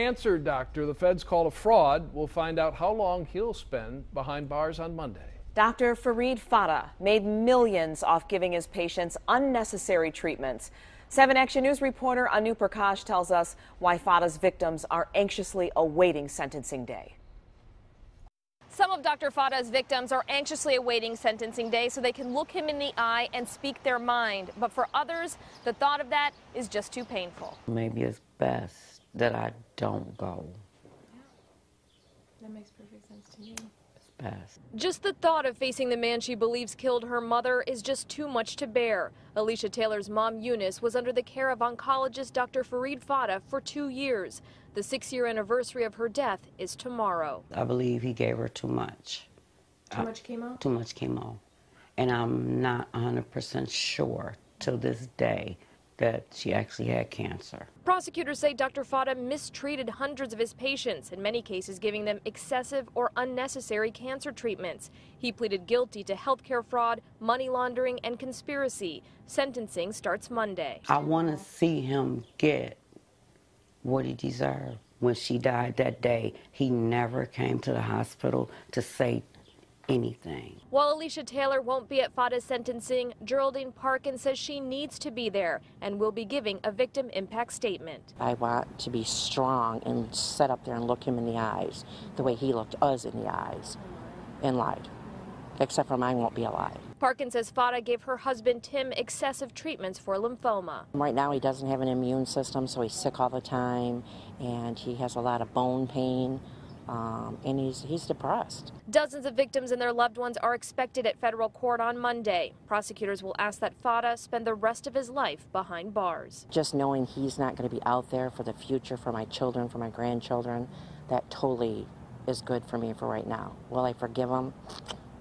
Cancer doctor the feds call a fraud. We'll find out how long he'll spend behind bars on Monday. Dr. Farid Fata made millions off giving his patients unnecessary treatments. 7 Action News reporter Anu Prakash tells us why Fata's victims are anxiously awaiting sentencing day. Some of Dr. Fata's victims are anxiously awaiting sentencing day so they can look him in the eye and speak their mind. But for others, the thought of that is just too painful. Maybe it's best that I don't go. Yeah, that makes perfect sense to me. It's best. Just the thought of facing the man she believes killed her mother is just too much to bear. Alicia Taylor's mom, Eunice, was under the care of oncologist Dr. Farid Fata for 2 years. The 6-year anniversary of her death is tomorrow. I believe he gave her too much. Too much chemo? Too much chemo. And I'm not 100% sure to this day that she actually had cancer. Prosecutors say Dr. Fata mistreated hundreds of his patients, in many cases giving them excessive or unnecessary cancer treatments. He pleaded guilty to healthcare fraud, money laundering, and conspiracy. Sentencing starts Monday. I want to see him get what he deserved. When she died that day, he never came to the hospital to say anything. While Alicia Taylor won't be at Fata's sentencing, Geraldine Parkin says she needs to be there and will be giving a victim impact statement. I want to be strong and sit up there and look him in the eyes the way he looked us in the eyes and lied. Except for mine won't be alive. Parkin says Fata gave her husband Tim excessive treatments for lymphoma. Right now he doesn't have an immune system, so he's sick all the time and he has a lot of bone pain. And he's depressed. Dozens of victims and their loved ones are expected at federal court on Monday. Prosecutors will ask that Fata spend the rest of his life behind bars. Just knowing he's not going to be out there for the future, for my children, for my grandchildren, that totally is good for me for right now. Will I forgive him?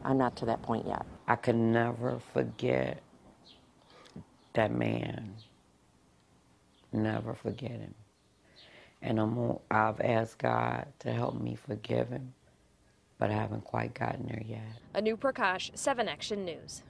I'm not to that point yet. I could never forget that man. Never forget him. And I've asked God to help me forgive him, but I haven't quite gotten there yet. Anu Prakash, 7 Action News.